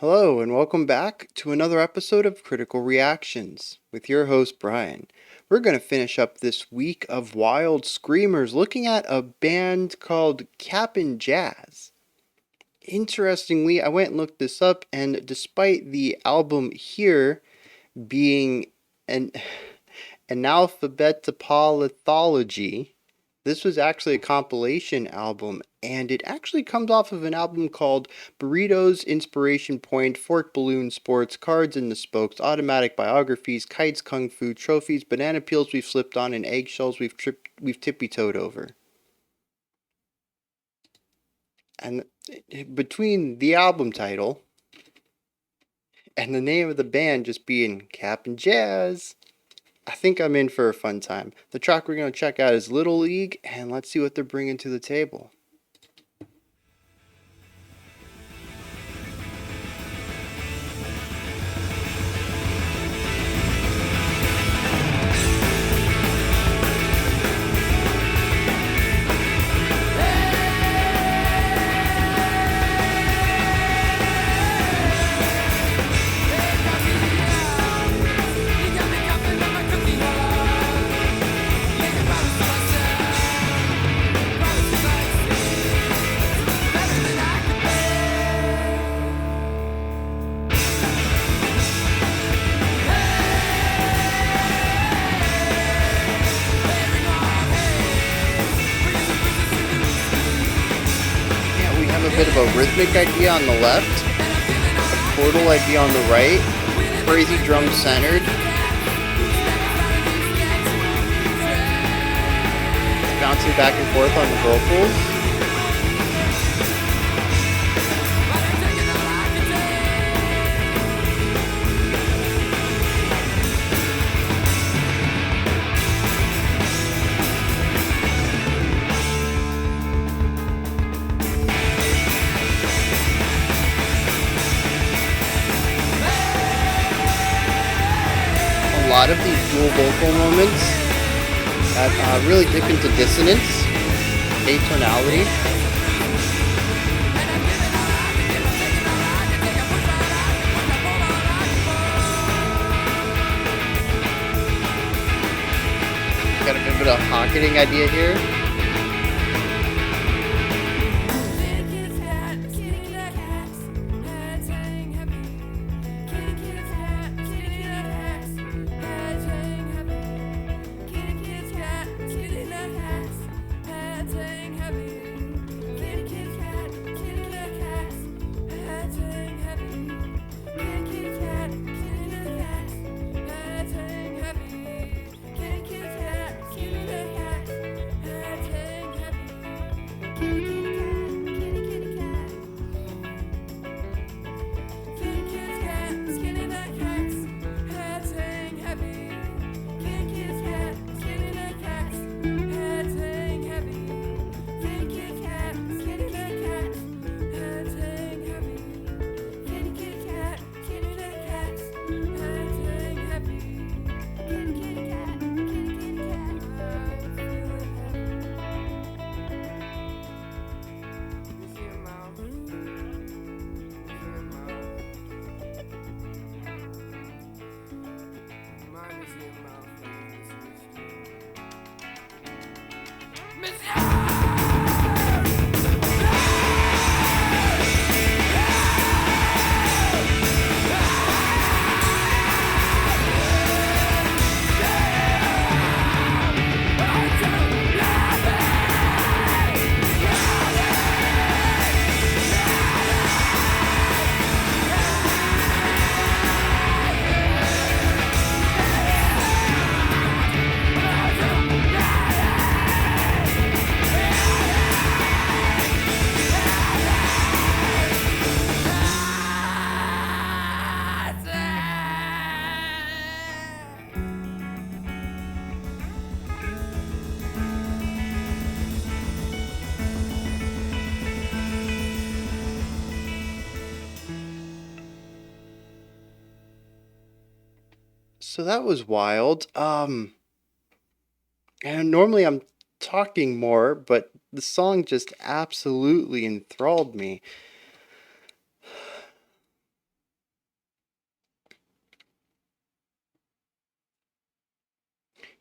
Hello, and welcome back to another episode of Critical Reactions with your host, Bryan. We're going to finish up this week of Wild Screamers looking at a band called Cap'n Jazz. Interestingly, I went and looked this up, and despite the album here being an alphabetopolithology, this was actually a compilation album, and it actually comes off of an album called Burritos, Inspiration Point, Fork Balloon Sports, Cards in the Spokes, Automatic Biographies, Kites, Kung Fu, Trophies, Banana Peels We've Slipped On, and Eggshells We've Tippy-Toed Over. And between the album title and the name of the band just being Cap'n Jazz, I think I'm in for a fun time. The track we're going to check out is Little League, and let's see what they're bringing to the table. A bit of a rhythmic idea on the left, a chordal idea on the right, crazy drum centered, bouncing back and forth on the vocals. A lot of these dual vocal moments that really dip into dissonance, atonality. Got a bit of a pocketing idea here. So that was wild. And normally I'm talking more, but the song just absolutely enthralled me.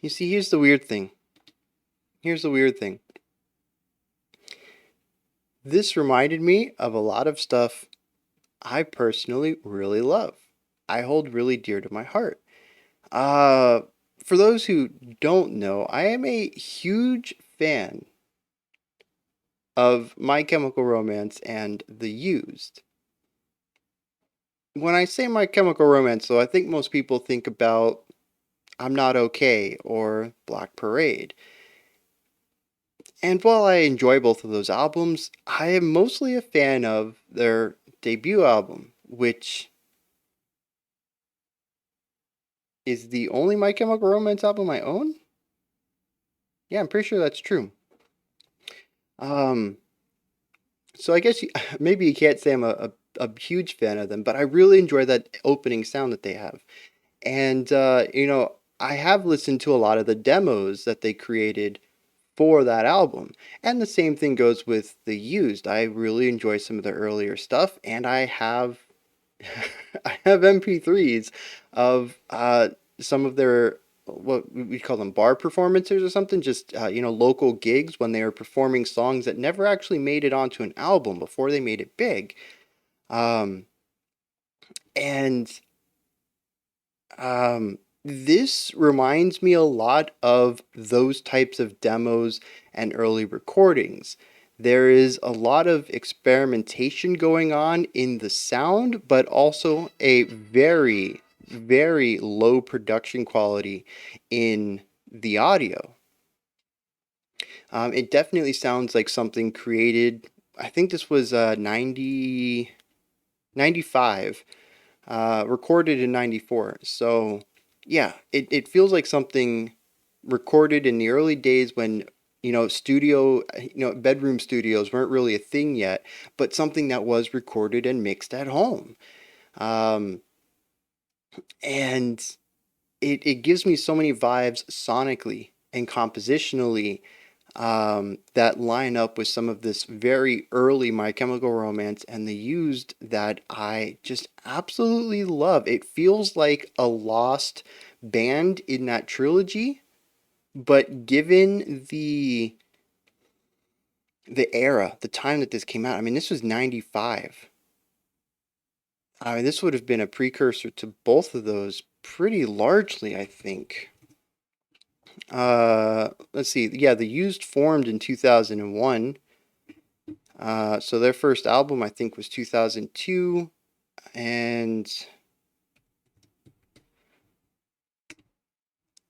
You see, here's the weird thing. Here's the weird thing. This reminded me of a lot of stuff I personally really love. I hold really dear to my heart. Uh, for those who don't know, I am a huge fan of My Chemical Romance and The Used. When I say My Chemical Romance, though, I think most people think about I'm Not Okay or Black Parade. And while I enjoy both of those albums, I am mostly a fan of their debut album, which is the only My Chemical Romance album I own. Yeah, I'm pretty sure that's true. Um, so I guess maybe you can't say I'm a huge fan of them, but I really enjoy that opening sound that they have. And, I have listened to a lot of the demos that they created for that album. And the same thing goes with The Used. I really enjoy some of the earlier stuff, and I have I have MP3s of some of their what we call them bar performances or something, just local gigs when they were performing songs that never actually made it onto an album before they made it big. Um, and this reminds me a lot of those types of demos and early recordings. There is a lot of experimentation going on in the sound, but also a very, very low production quality in the audio. It definitely sounds like something created, I think this was 95, recorded in 94. So, yeah, it feels like something recorded in the early days when, bedroom studios weren't really a thing yet, but something that was recorded and mixed at home. Um, and it gives me so many vibes sonically and compositionally that line up with some of this very early My Chemical Romance and The Used that I just absolutely love. It feels like a lost band in that trilogy, but given the era, the time that this came out, I mean, this was 95. I mean, this would have been a precursor to both of those pretty largely, I think. Let's see. Yeah, The Used formed in 2001. So their first album, I think, was 2002, and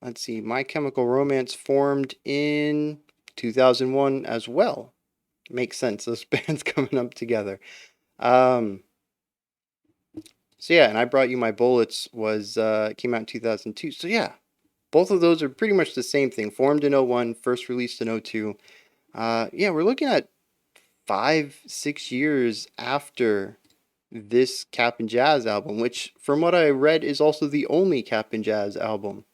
let's see, My Chemical Romance formed in 2001 as well. Makes sense, those bands coming up together. So yeah, and I Brought You My Bullets was came out in 2002. So yeah, both of those are pretty much the same thing. Formed in 01, first released in 02. Yeah, we're looking at 5, 6 years after this Cap'n Jazz album, which, from what I read, is also the only Cap'n Jazz album.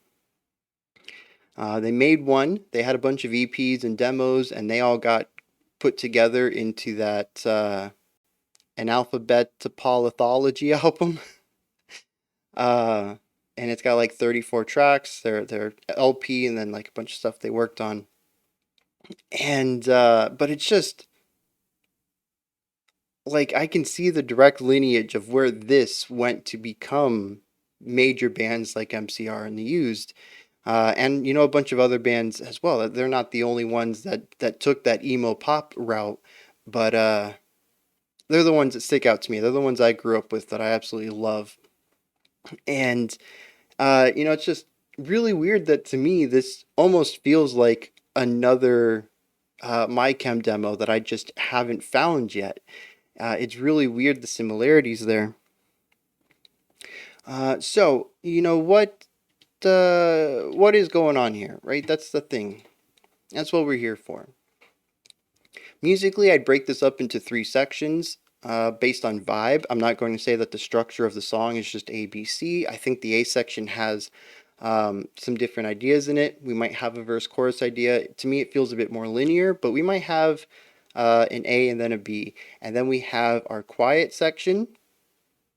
They made one, they had a bunch of EPs and demos, and they all got put together into that An Alphabet Topology album. And it's got like 34 tracks, their LP, and then like a bunch of stuff they worked on. And, but it's just, like, I can see the direct lineage of where this went to become major bands like MCR and The Used, and a bunch of other bands as well. They're not the only ones that took that emo pop route, but they're the ones that stick out to me. They're the ones I grew up with that I absolutely love, and it's just really weird that to me this almost feels like another My Chem demo that I just haven't found yet. It's really weird, the similarities there. So, what is going on here, right? That's the thing. That's what we're here for. Musically, I'd break this up into 3 sections based on vibe. I'm not going to say that the structure of the song is just A, B, C. I think the A section has some different ideas in it. We might have a verse chorus idea. To me, it feels a bit more linear, but we might have an A and then a B. And then we have our quiet section,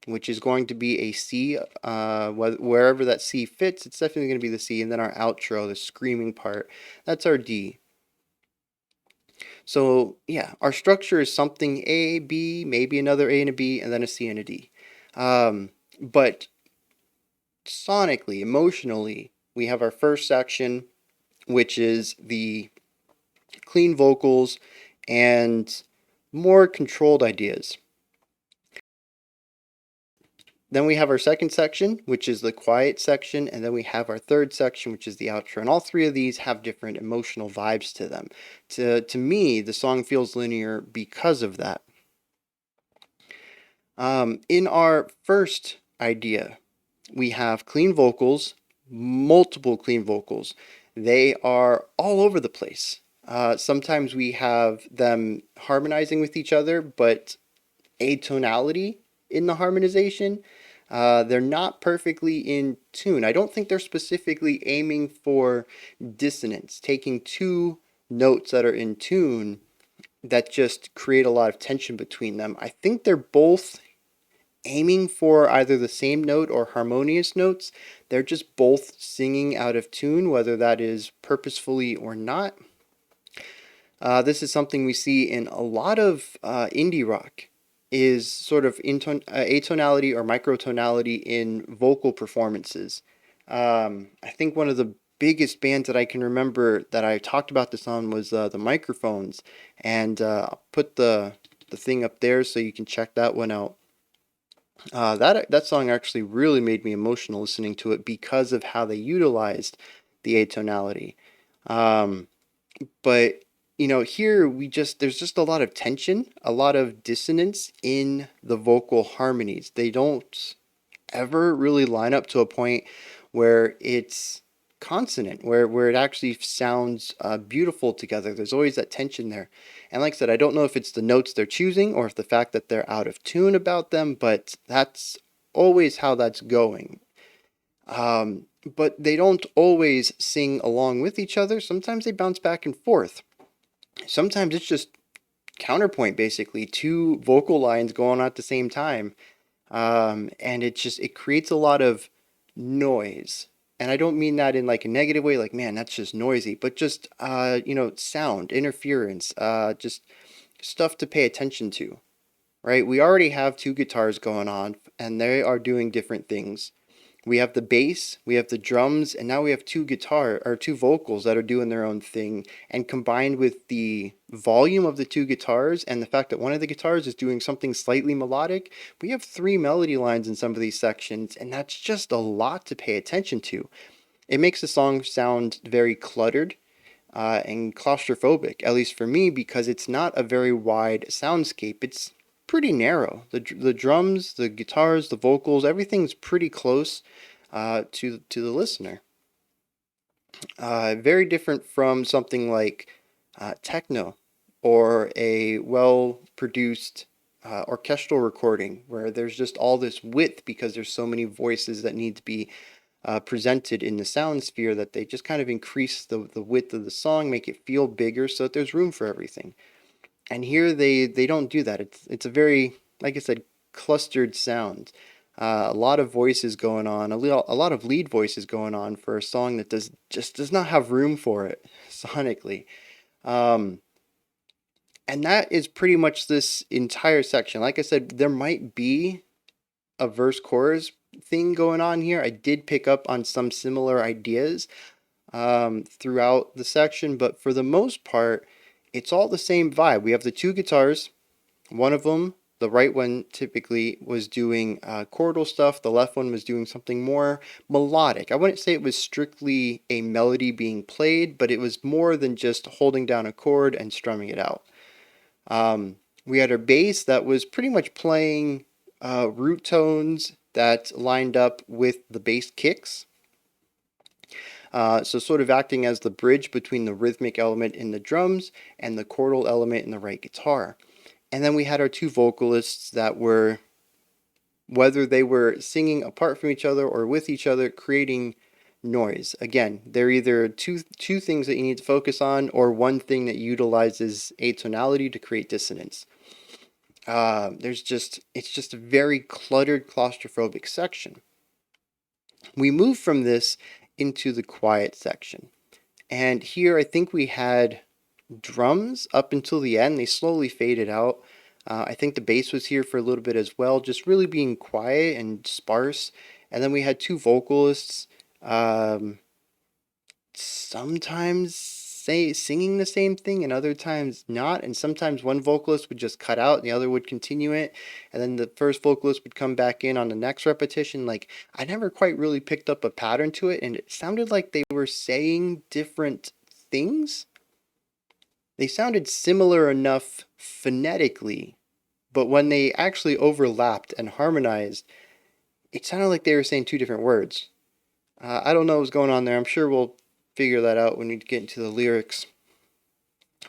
which is going to be a C. Wherever that C fits, it's definitely going to be the C. And then our outro, the screaming part, that's our D. So yeah, our structure is something A, B, maybe another A and a B, and then a C and a D. But sonically, emotionally, we have our first section, which is the clean vocals and more controlled ideas. Then we have our second section, which is the quiet section, and then we have our third section, which is the outro. And all three of these have different emotional vibes to them. To me, the song feels linear because of that. In our first idea, we have clean vocals, multiple clean vocals. They are all over the place. Sometimes we have them harmonizing with each other, but atonality in the harmonization. They're not perfectly in tune. I don't think they're specifically aiming for dissonance, taking two notes that are in tune that just create a lot of tension between them. I think they're both aiming for either the same note or harmonious notes. They're just both singing out of tune, whether that is purposefully or not. This is something we see in a lot of indie rock, is sort of atonality or microtonality in vocal performances. I think one of the biggest bands that I can remember that I talked about this on was the Microphones, and I'll put the thing up there so you can check that one out. That song actually really made me emotional listening to it because of how they utilized the atonality. Um, but here there's just a lot of tension, a lot of dissonance in the vocal harmonies. They don't ever really line up to a point where it's consonant, where it actually sounds beautiful together. There's always that tension there. And like I said, I don't know if it's the notes they're choosing or if the fact that they're out of tune about them, but that's always how that's going. But they don't always sing along with each other. Sometimes they bounce back and forth. Sometimes it's just counterpoint, basically, two vocal lines going on at the same time. And it creates a lot of noise. And I don't mean that in like a negative way, like, man, that's just noisy, but just, sound, interference, just stuff to pay attention to, right? We already have two guitars going on, and they are doing different things. We have the bass, we have the drums, and now we have two vocals that are doing their own thing. And combined with the volume of the two guitars and the fact that one of the guitars is doing something slightly melodic, we have three melody lines in some of these sections, and that's just a lot to pay attention to. It makes the song sound very cluttered and claustrophobic, at least for me, because it's not a very wide soundscape. It's pretty narrow. The drums, the guitars, the vocals, everything's pretty close to the listener. Very different from something like techno or a well-produced orchestral recording where there's just all this width because there's so many voices that need to be presented in the sound sphere that they just kind of increase the width of the song, make it feel bigger so that there's room for everything. And here they don't do that. It's a very, like I said, clustered sound. A lot of voices going on, a lot of lead voices going on for a song that does not have room for it sonically. Um, and that is pretty much this entire section. Like I said, there might be a verse chorus thing going on here. I did pick up on some similar ideas throughout the section, but for the most part, it's all the same vibe. We have the two guitars. One of them, the right one, typically was doing chordal stuff. The left one was doing something more melodic. I wouldn't say it was strictly a melody being played, but it was more than just holding down a chord and strumming it out. We had our bass that was pretty much playing root tones that lined up with the bass kicks. So sort of acting as the bridge between the rhythmic element in the drums and the chordal element in the right guitar. And then we had our two vocalists that were, whether they were singing apart from each other or with each other, creating noise. Again, they're either two things that you need to focus on or one thing that utilizes atonality to create dissonance. It's just a very cluttered, claustrophobic section. We move from this into the quiet section. And here I think we had drums up until the end. They slowly faded out. I think the bass was here for a little bit as well, just really being quiet and sparse. And then we had two vocalists, sometimes singing the same thing and other times not. And sometimes one vocalist would just cut out and the other would continue it. And then the first vocalist would come back in on the next repetition. Like, I never quite really picked up a pattern to it, and it sounded like they were saying different things. They sounded similar enough phonetically, but when they actually overlapped and harmonized, it sounded like they were saying two different words. I don't know what's going on there. I'm sure we'll figure that out when we get into the lyrics.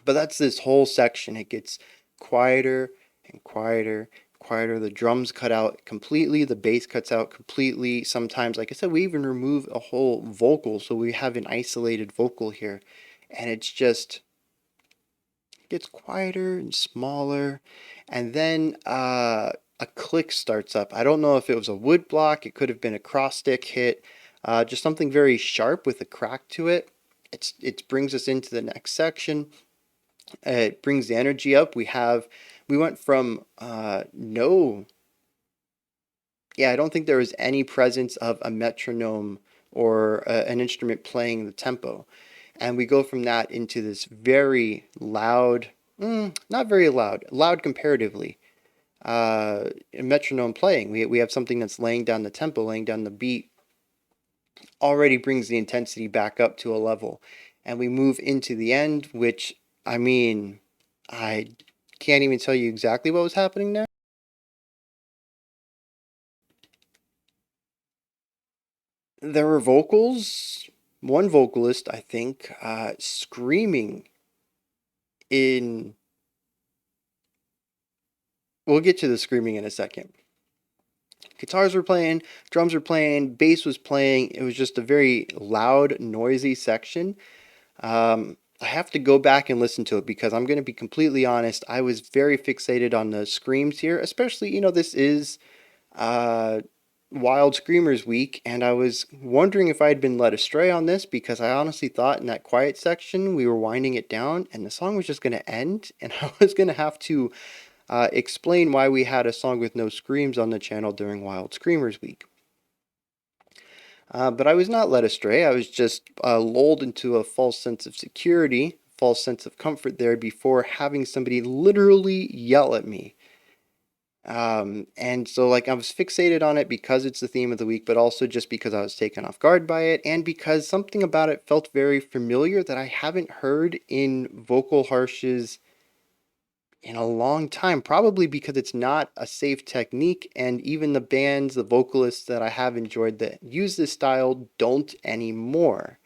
But that's this whole section. It gets quieter and quieter, quieter. The drums cut out completely. The bass cuts out completely. Sometimes, like I said, we even remove a whole vocal, so we have an isolated vocal here. And it's just gets quieter and smaller. And then a click starts up. I don't know if it was a wood block. It could have been a cross stick hit. Just something very sharp with a crack to it. It brings us into the next section. It brings the energy up. We went from I don't think there was any presence of a metronome or an instrument playing the tempo. And we go from that into this very loud, not very loud comparatively, metronome playing. We have something that's laying down the tempo, laying down the beat, already brings the intensity back up to a level. And we move into the end, which, I mean, I can't even tell you exactly what was happening there. There were vocals, one vocalist, I think, screaming in. We'll get to the screaming in a second. Guitars were playing, drums were playing, bass was playing. It was just a very loud, noisy section. I have to go back and listen to it because I'm going to be completely honest. I was very fixated on the screams here, especially, this is Wild Screamers week, and I was wondering if I had been led astray on this because I honestly thought in that quiet section we were winding it down and the song was just going to end, and I was going to have to explain why we had a song with no screams on the channel during Wild Screamers week. But I was not led astray. I was just lulled into a false sense of security, false sense of comfort there before having somebody literally yell at me. And so I was fixated on it because it's the theme of the week, but also just because I was taken off guard by it and because something about it felt very familiar that I haven't heard in Vocal Harshes in a long time, probably because it's not a safe technique, and even the bands, the vocalists that I have enjoyed that use this style don't anymore.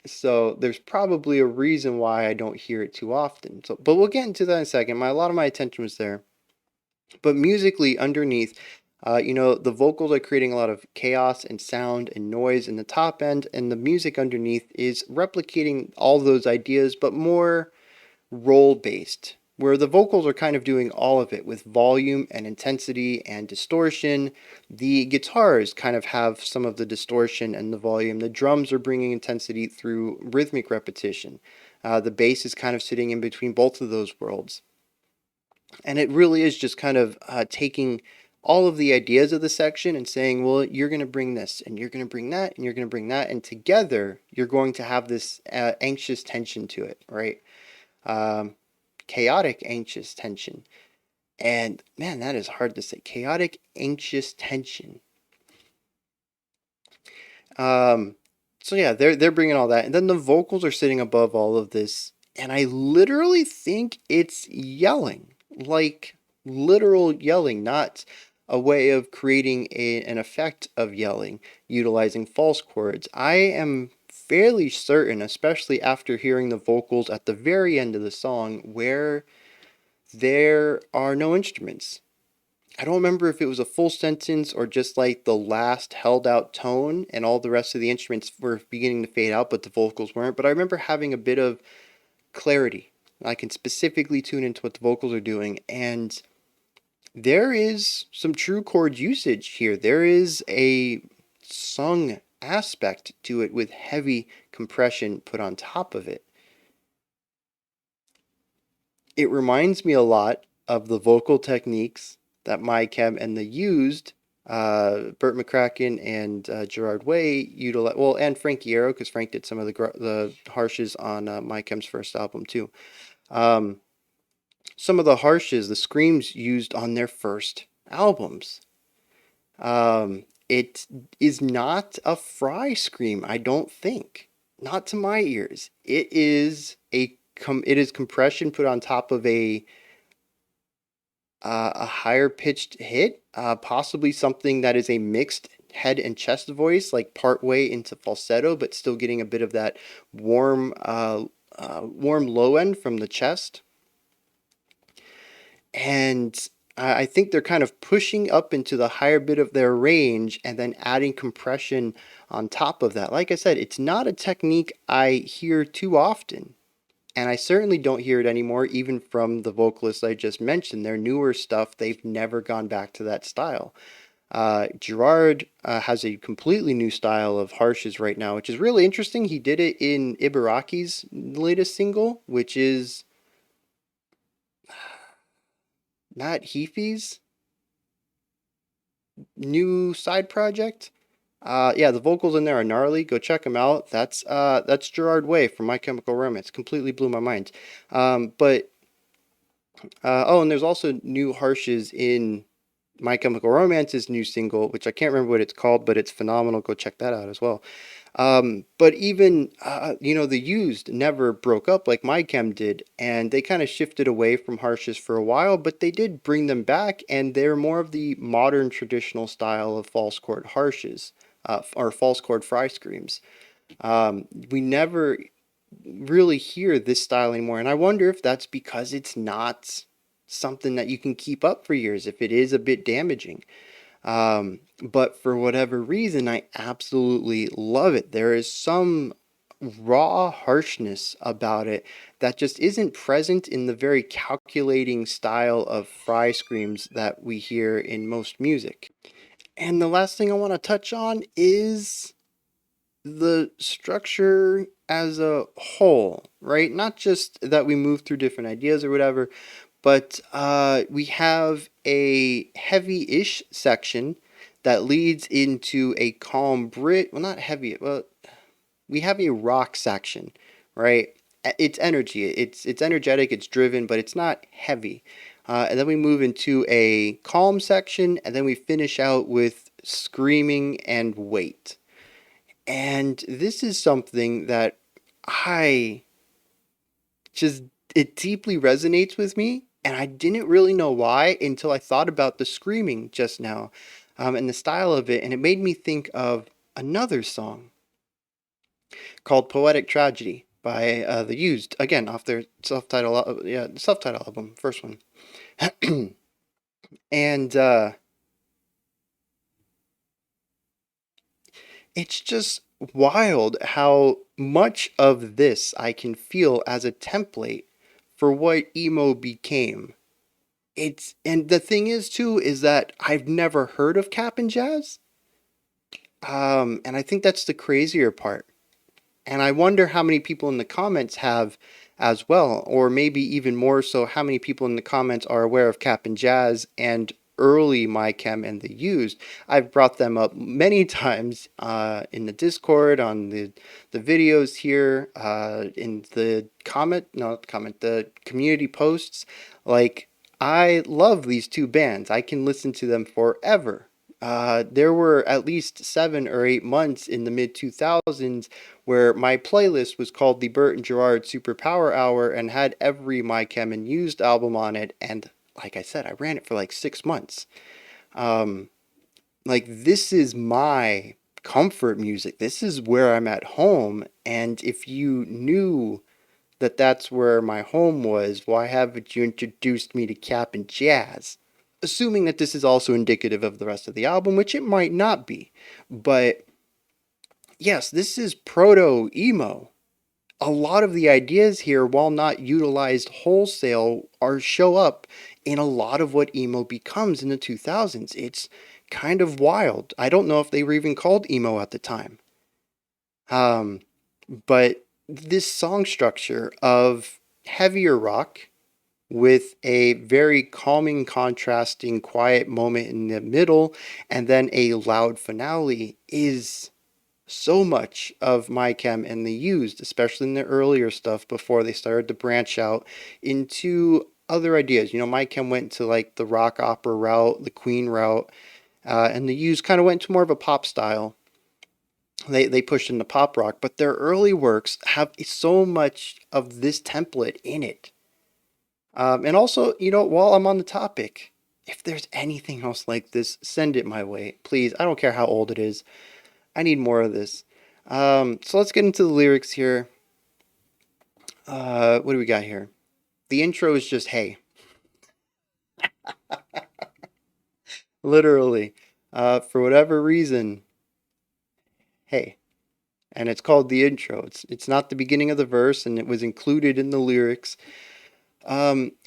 So there's probably a reason why I don't hear it too often. But we'll get into that in a second. A lot of my attention was there. But musically, underneath, the vocals are creating a lot of chaos and sound and noise in the top end, and the music underneath is replicating all those ideas, but more role-based, where the vocals are kind of doing all of it with volume and intensity and distortion. The guitars kind of have some of the distortion and the volume. The drums are bringing intensity through rhythmic repetition. The bass is kind of sitting in between both of those worlds. And it really is just kind of taking all of the ideas of the section and saying, well, you're going to bring this, and you're going to bring that, and you're going to bring that, and together you're going to have this anxious tension to it, right? Chaotic, anxious tension. And man, that is hard to say. Chaotic, anxious tension. So yeah, they're bringing all that, and then the vocals are sitting above all of this, and I literally think it's yelling, like literal yelling, not a way of creating an effect of yelling, utilizing false chords. I am fairly certain, especially after hearing the vocals at the very end of the song, where there are no instruments. I don't remember if it was a full sentence or just like the last held out tone and all the rest of the instruments were beginning to fade out, but the vocals weren't. But I remember having a bit of clarity I can specifically tune into what the vocals are doing, and there is some true chord usage here. There is a sung aspect to it with heavy compression put on top of it. It reminds me a lot of the vocal techniques that Chem and the used, Burt McCracken and Gerard Way utilize, well, and Frankie Arrow, because Frank did some of the harshes on Chem's first album too. Some of the harshes, the screams used on their first albums. It is not a Fry scream, I don't think. Not to my ears. It is compression put on top of a higher pitched hit, possibly something that is a mixed head and chest voice, like part way into falsetto, but still getting a bit of that warm low end from the chest. And I think they're kind of pushing up into the higher bit of their range and then adding compression on top of that. Like I said, it's not a technique I hear too often. And I certainly don't hear it anymore, even from the vocalists I just mentioned. Their newer stuff, they've never gone back to that style. Gerard has a completely new style of harshes right now, which is really interesting. He did it in Ibaraki's latest single, which is Matt Heafy's new side project. Yeah, the vocals in there are gnarly. Go check them out. That's Gerard Way from My Chemical Romance. Completely blew my mind. Oh, and there's also new harshes in My Chemical Romance's new single, which I can't remember what it's called, but it's phenomenal. Go check that out as well. But even, the used never broke up like My Chem did, and they kind of shifted away from harshes for a while, but they did bring them back, and they're more of the modern traditional style of false chord harshes, or false chord Fry screams. We never really hear this style anymore, and I wonder if that's because it's not something that you can keep up for years, if it is a bit damaging. But for whatever reason, I absolutely love it. There is some raw harshness about it that just isn't present in the very calculating style of Fry screams that we hear in most music. And the last thing I want to touch on is the structure as a whole, right? Not just that we move through different ideas or whatever, but we have a heavy-ish section that leads into a calm bridge. Well, not heavy. Well, we have a rock section, right? It's energy. It's energetic. It's driven, but it's not heavy. And then we move into a calm section, and then we finish out with screaming and weight. And this is something that it deeply resonates with me, and I didn't really know why until I thought about the screaming just now, and the style of it, and it made me think of another song called Poetic Tragedy by The Used, again, off their self-title album, first one. And it's just wild how much of this I can feel as a template for what emo became. And the thing is too is that I've never heard of Cap and Jazz. And I think that's the crazier part. And I wonder how many people in the comments have as well, or maybe even more so, how many people in the comments are aware of Cap and Jazz and early My Chem and the Used. I've brought them up many times in the Discord, on the videos here, in the the community posts. Like, I love these two bands. I can listen to them forever. There were at least 7 or 8 months in the mid-2000s where my playlist was called the Burt and Gerard Superpower Hour and had every My Chem and Used album on it, and like I said, I ran it for like 6 months. This is my comfort music. This is where I'm at home, and if you knew that that's where my home was, why haven't you introduced me to Cap and Jazz? Assuming that this is also indicative of the rest of the album, which it might not be. But yes, this is proto emo. a lot of the ideas here, while not utilized wholesale, are show up in a lot of what emo becomes in the 2000s. It's kind of wild. I don't know if they were even called emo at the time. Um, but this song structure of heavier rock with a very calming, contrasting, quiet moment in the middle, and then a loud finale is so much of My Chem, and they used, especially in the earlier stuff before they started to branch out into other ideas. You know, My Chem went to like the rock opera route, the Queen route, and the Used kind of went to more of a pop style. They pushed into pop rock, but their early works have so much of this template in it. And also, you know, while I'm on the topic, if there's anything else like this, send it my way, please. I don't care how old it is. I need more of this. So let's get into the lyrics here. What do we got here? The intro is just hey. Literally. For whatever reason, hey. And it's called the intro. It's not the beginning of the verse, and it was included in the lyrics.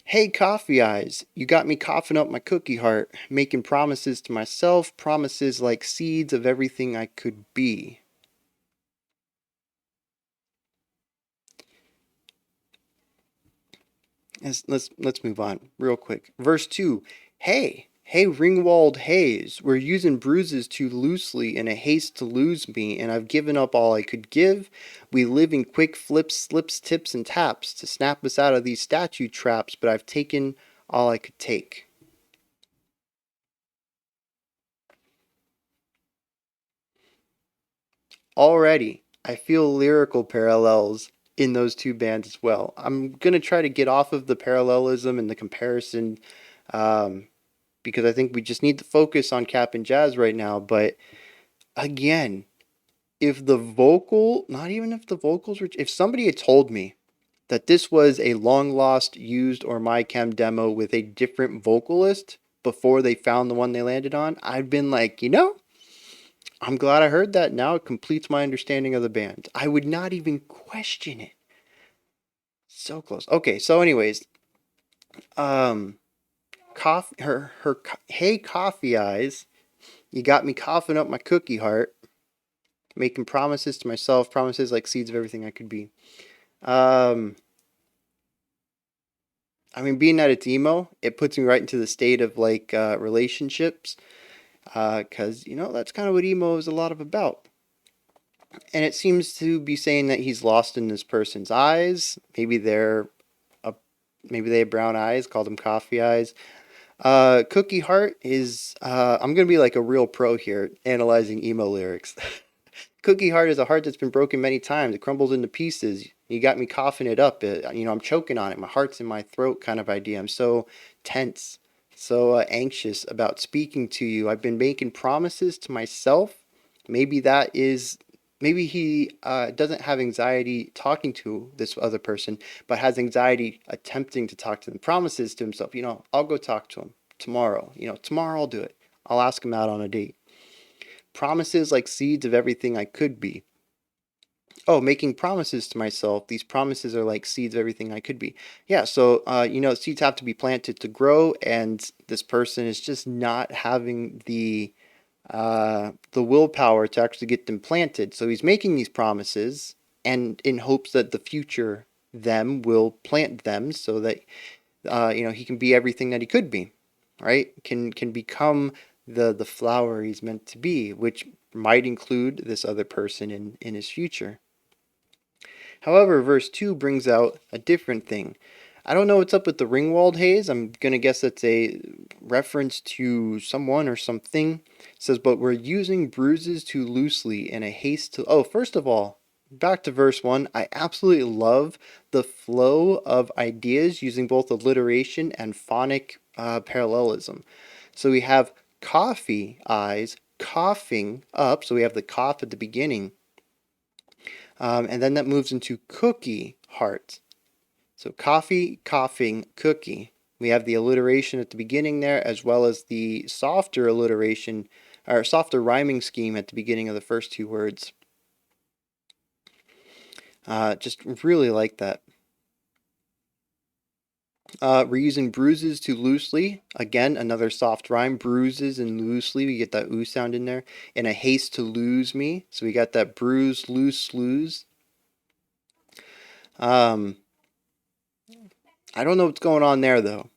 Hey, coffee eyes, you got me coughing up my cookie heart, making promises to myself, promises like seeds of everything I could be. Let's move on real quick. Verse 2. Hey, Ringwald Hayes, we're using bruises too loosely in a haste to lose me, and I've given up all I could give. We live in quick flips, slips, tips, and taps to snap us out of these statue traps, but I've taken all I could take. Already, I feel lyrical parallels in those two bands as well. I'm going to try to get off of the parallelism and the comparison, um, because I think we just need to focus on Cap and Jazz right now. But again, if the vocal, not even if the vocals were, if somebody had told me that this was a long lost, used, or My Chem demo with a different vocalist before they found the one they landed on, I'd been like, you know, I'm glad I heard that. Now it completes my understanding of the band. I would not even question it. So close. Okay, so anyways, um, hey coffee eyes, you got me coughing up my cookie heart, making promises to myself, promises like seeds of everything I could be. Um, I mean, being that it's emo, it puts me right into the state of like relationships, because you know that's kind of what emo is a lot of about. And it seems to be saying that he's lost in this person's eyes. A, maybe they have brown eyes, called them coffee eyes. Cookie Heart is, I'm going to be like a real pro here, analyzing emo lyrics. Cookie Heart is a heart that's been broken many times. It crumbles into pieces. You got me coughing it up. You know, I'm choking on it. My heart's in my throat kind of idea. I'm so tense, so anxious about speaking to you. I've been making promises to myself. Maybe that is, maybe he doesn't have anxiety talking to this other person, but has anxiety attempting to talk to them. Promises to himself, you know, I'll go talk to him tomorrow. You know, tomorrow I'll do it. I'll ask him out on a date. Promises like seeds of everything I could be. Oh, making promises to myself. These promises are like seeds of everything I could be. Yeah, so, you know, seeds have to be planted to grow, and this person is just not having the willpower to actually get them planted. So he's making these promises, and in hopes that the future them will plant them, so that you know, he can be everything that he could be, right? Can become the flower he's meant to be, which might include this other person in his future. However, verse 2 brings out a different thing. I don't know what's up with the Ringwald haze. I'm going to guess that's a reference to someone or something. It says, but we're using bruises too loosely in a haste to... Oh, first of all, back to verse 1. I absolutely love the flow of ideas using both alliteration and phonic parallelism. So we have coffee eyes coughing up. So we have the cough at the beginning. And then that moves into cookie heart. So coffee, coughing, cookie. We have the alliteration at the beginning there, as well as the softer alliteration, or softer rhyming scheme at the beginning of the first two words. Just really like that. We're using bruises to loosely. Again, another soft rhyme. Bruises and loosely. We get that ooh sound in there. In a haste to lose me. So we got that bruise, loose, lose. Um, I don't know what's going on there though.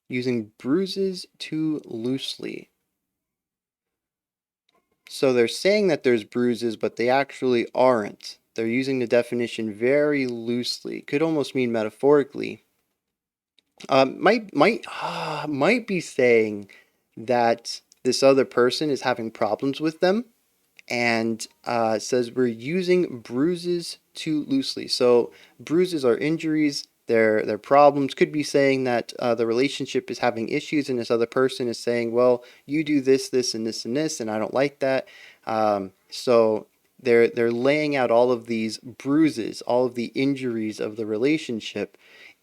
Using bruises too loosely. So they're saying that there's bruises, but they actually aren't. They're using the definition very loosely. Could almost mean metaphorically. Might be saying that this other person is having problems with them, and says we're using bruises too loosely. So bruises are injuries. They're problems. Could be saying that the relationship is having issues, and this other person is saying, "Well, you do this, this, and this, and this, and I don't like that." So they're laying out all of these bruises, all of the injuries of the relationship,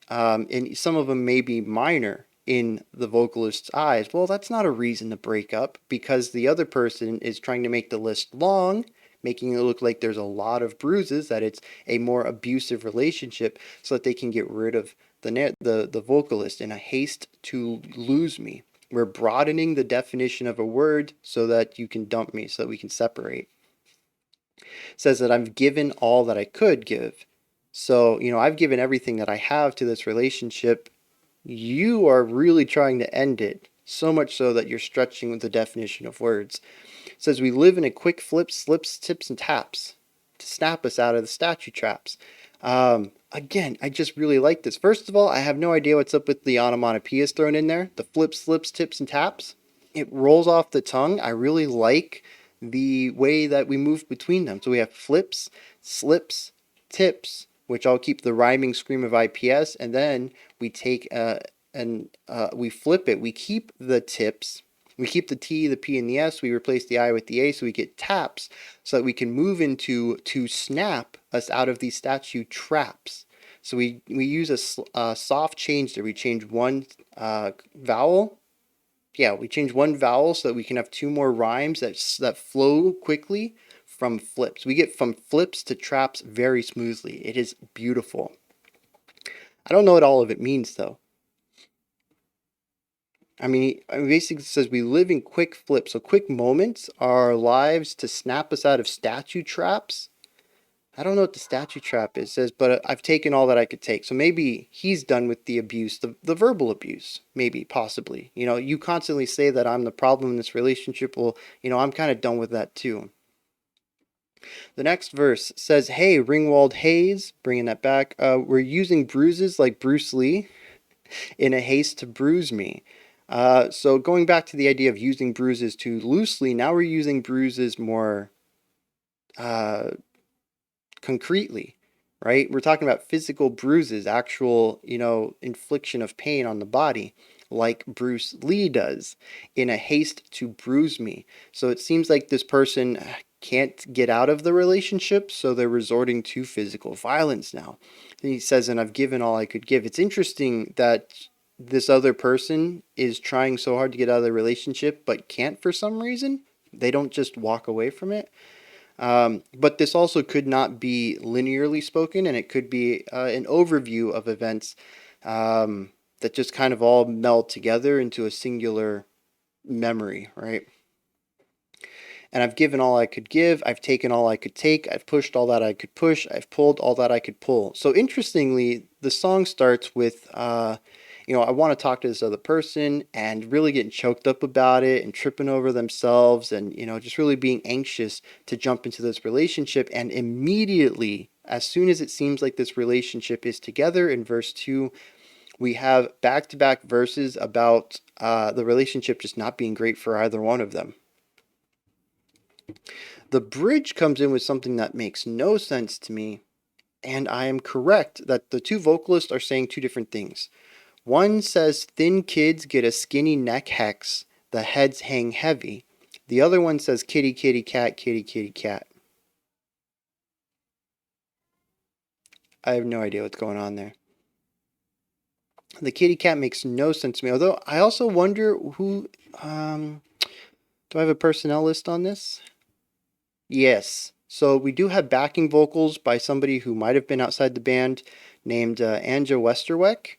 and some of them may be minor in the vocalist's eyes. Well, that's not a reason to break up, because the other person is trying to make the list long, making it look like there's a lot of bruises, that it's a more abusive relationship, so that they can get rid of the vocalist in a haste to lose me. We're broadening the definition of a word so that you can dump me, so that we can separate. It says that I've given all that I could give. So, I've given everything that I have to this relationship. You are really trying to end it, so much so that you're stretching with the definition of words. It says we live in a quick flip, slips, tips, and taps to snap us out of the statue traps. Again, I just really like this. First of all, I have no idea what's up with the onomatopoeias thrown in there. The flips, slips, tips, and taps. It rolls off the tongue. I really like the way that we move between them. So we have flips, slips, tips, which I'll keep the rhyming scream of IPS, and then we take and we flip it. We keep the tips. We keep the T, the P, and the S. We replace the I with the A, so we get taps, so that we can move into to snap us out of these statue traps. So we use a soft change there. We change one vowel. Yeah, we change one vowel so that we can have two more rhymes that flow quickly from flips. We get from flips to traps very smoothly. It is beautiful. I don't know what all of it means though. I mean, it basically says we live in quick flips. So quick moments are our lives to snap us out of statue traps. I don't know what the statue trap is. It says, but I've taken all that I could take. So maybe he's done with the abuse, the verbal abuse, maybe, possibly. You constantly say that I'm the problem in this relationship. Well, I'm kind of done with that too. The next verse says, hey, Ringwald Hayes, bringing that back, we're using bruises like Bruce Lee in a haste to bruise me. So going back to the idea of using bruises too loosely, now we're using bruises more concretely, right? We're talking about physical bruises, actual, infliction of pain on the body, like Bruce Lee does in a haste to bruise me. So it seems like this person can't get out of the relationship, so they're resorting to physical violence now. And he says, and I've given all I could give. It's interesting that this other person is trying so hard to get out of the relationship, but can't for some reason. They don't just walk away from it. But this also could not be linearly spoken, and it could be an overview of events that just kind of all meld together into a singular memory, right? And I've given all I could give, I've taken all I could take, I've pushed all that I could push, I've pulled all that I could pull. So interestingly, the song starts with, I want to talk to this other person, and really getting choked up about it and tripping over themselves, and, just really being anxious to jump into this relationship. And immediately, as soon as it seems like this relationship is together, in verse 2, we have back-to-back verses about the relationship just not being great for either one of them. The bridge comes in with something that makes no sense to me, and I am correct that the two vocalists are saying two different things. One says thin kids get a skinny neck hex, the heads hang heavy. The other one says kitty, kitty, cat, kitty, kitty, cat. I have no idea what's going on there. The kitty cat makes no sense to me, although I also wonder who, do I have a personnel list on this? Yes. So we do have backing vocals by somebody who might have been outside the band named Anja Westerweck.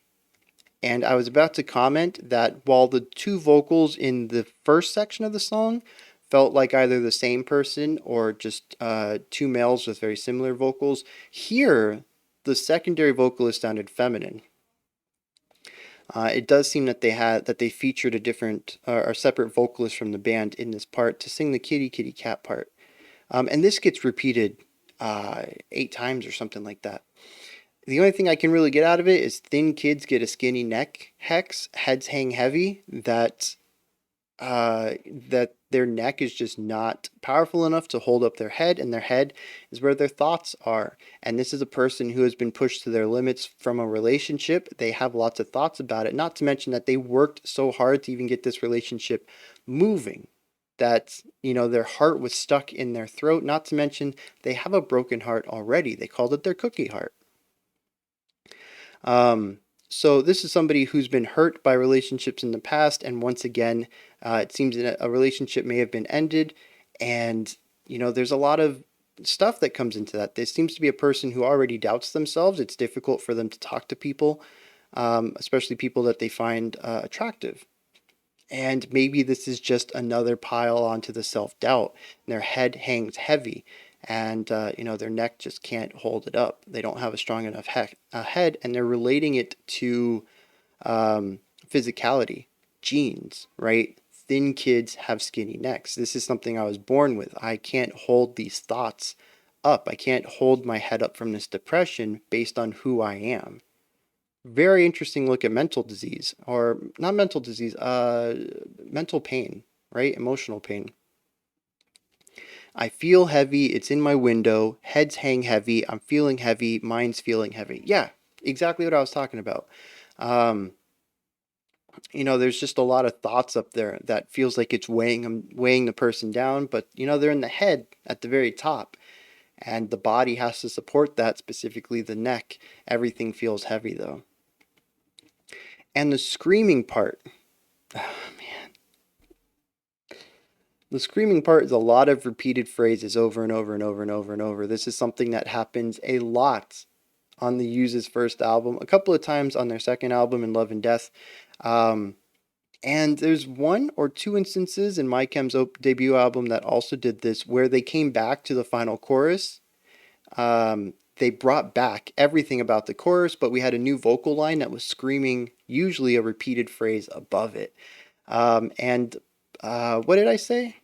And I was about to comment that while the two vocals in the first section of the song felt like either the same person or just two males with very similar vocals, here the secondary vocalist sounded feminine. It does seem that they featured a different or separate vocalist from the band in this part to sing the kitty kitty cat part, and this gets repeated 8 times or something like that. The only thing I can really get out of it is thin kids get a skinny neck. Hex heads hang heavy. That their neck is just not powerful enough to hold up their head, and their head is where their thoughts are. And this is a person who has been pushed to their limits from a relationship. They have lots of thoughts about it, not to mention that they worked so hard to even get this relationship moving that, their heart was stuck in their throat, not to mention they have a broken heart already. They called it their cookie heart. So this is somebody who's been hurt by relationships in the past, and once again, it seems that a relationship may have been ended, and there's a lot of stuff that comes into that. There seems to be a person who already doubts themselves. It's difficult for them to talk to people, especially people that they find attractive. And maybe this is just another pile onto the self-doubt. Their head hangs heavy, and their neck just can't hold it up. They don't have a strong enough head, and they're relating it to physicality, genes, right? Thin kids have skinny necks. This is something I was born with. I can't hold these thoughts up. I can't hold my head up from this depression based on who I am. Very interesting look at mental disease, or not mental disease, mental pain, right? Emotional pain. I feel heavy, it's in my window, heads hang heavy, I'm feeling heavy, mind's feeling heavy. Yeah, exactly what I was talking about. There's just a lot of thoughts up there that feels like it's weighing the person down, but they're in the head at the very top, and the body has to support that, specifically the neck. Everything feels heavy though. And the screaming part, oh man. The screaming part is a lot of repeated phrases over and over and over and over and over. This is something that happens a lot on the Use's first album, a couple of times on their second album, In Love and Death. And there's one or two instances in My Chem's debut album that also did this, where they came back to the final chorus. They brought back everything about the chorus, but we had a new vocal line that was screaming, usually a repeated phrase above it. What did I say?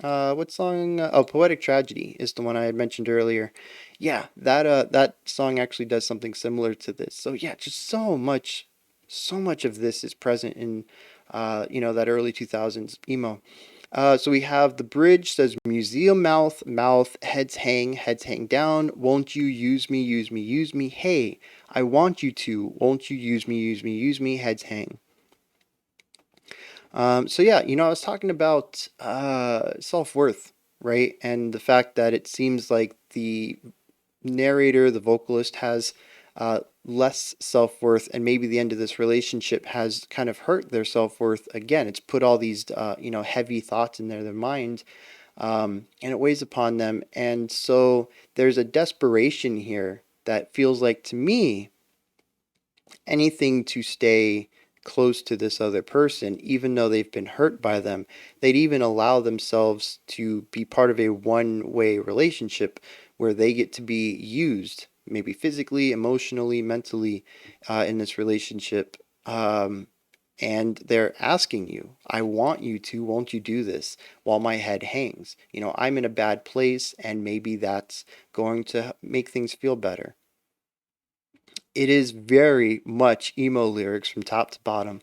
What song? Poetic Tragedy is the one I had mentioned earlier. Yeah, that song actually does something similar to this. So yeah, just so much of this is present in that early 2000s emo. So we have the bridge says, museum mouth, heads hang down, won't you use me, use me, use me, hey, I want you to, won't you use me, use me, use me, heads hang. So yeah, I was talking about self-worth, right? And the fact that it seems like the narrator, the vocalist, has less self-worth, and maybe the end of this relationship has kind of hurt their self-worth again. It's put all these heavy thoughts in their mind, and it weighs upon them. And so there's a desperation here that feels like, to me, anything to stay close to this other person, even though they've been hurt by them. They'd even allow themselves to be part of a one-way relationship where they get to be used, maybe physically, emotionally, mentally, in this relationship. And they're asking you, I want you to, won't you do this, while my head hangs? I'm in a bad place, and maybe that's going to make things feel better. It is very much emo lyrics from top to bottom.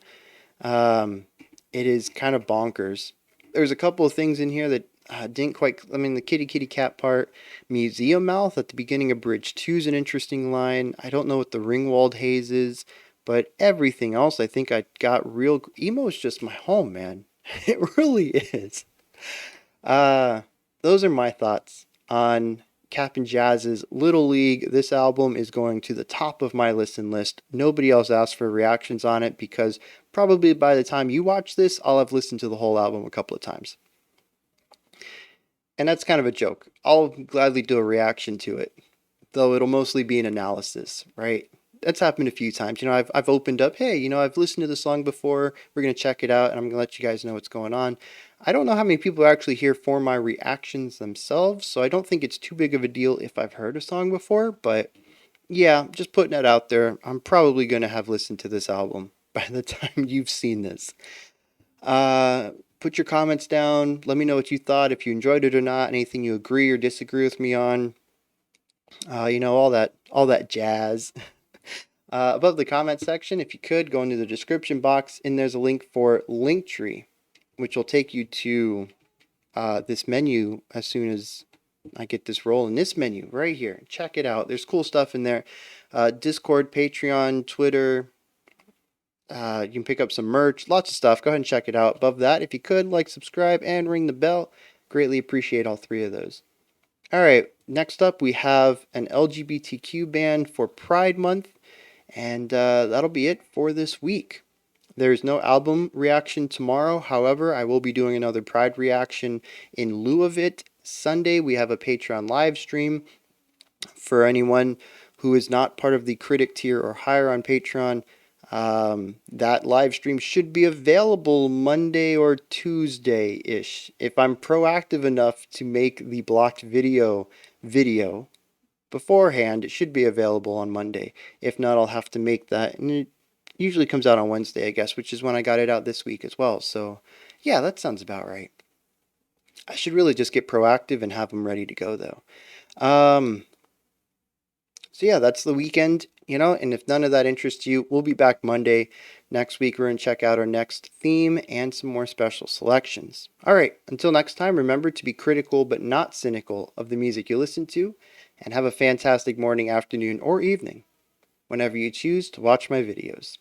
It is kind of bonkers. There's a couple of things in here that didn't quite... the kitty kitty cat part. Museum mouth at the beginning of bridge 2 is an interesting line. I don't know what the Ringwald haze is, but everything else I think I got real... Emo is just my home, man. It really is. Those are my thoughts on Cap'n Jazz's Little League. This album is going to the top of my listen list. Nobody else asked for reactions on it, because probably by the time you watch this, I'll have listened to the whole album a couple of times. And that's kind of a joke. I'll gladly do a reaction to it, though it'll mostly be an analysis, right? That's happened a few times. I've opened up, hey, I've listened to the song before. We're going to check it out, and I'm going to let you guys know what's going on. I don't know how many people are actually here for my reactions themselves, so I don't think it's too big of a deal if I've heard a song before, but yeah, just putting it out there. I'm probably going to have listened to this album by the time you've seen this. Uh, Put your comments down. Let me know what you thought, if you enjoyed it or not, anything you agree or disagree with me on. All that jazz. Above the comment section, if you could, go into the description box, and there's a link for Linktree, which will take you to this menu as soon as I get this rolling. This menu right here. Check it out. There's cool stuff in there. Discord, Patreon, Twitter. You can pick up some merch, lots of stuff. Go ahead and check it out. Above that, if you could, like, subscribe, and ring the bell. Greatly appreciate all three of those. All right, next up we have an LGBTQ band for Pride Month, and that'll be it for this week. There's no album reaction tomorrow. However, I will be doing another Pride reaction in lieu of it. Sunday, we have a Patreon live stream. For anyone who is not part of the critic tier or higher on Patreon, that live stream should be available Monday or Tuesday-ish. If I'm proactive enough to make the blocked video beforehand, it should be available on Monday. If not, I'll have to make that, and it usually comes out on Wednesday, I guess, which is when I got it out this week as well. So yeah, that sounds about right. I should really just get proactive and have them ready to go, though. So yeah, that's the weekend, and if none of that interests you, we'll be back Monday. Next week, we're going to check out our next theme and some more special selections. All right, until next time, remember to be critical but not cynical of the music you listen to, and have a fantastic morning, afternoon, or evening, whenever you choose to watch my videos.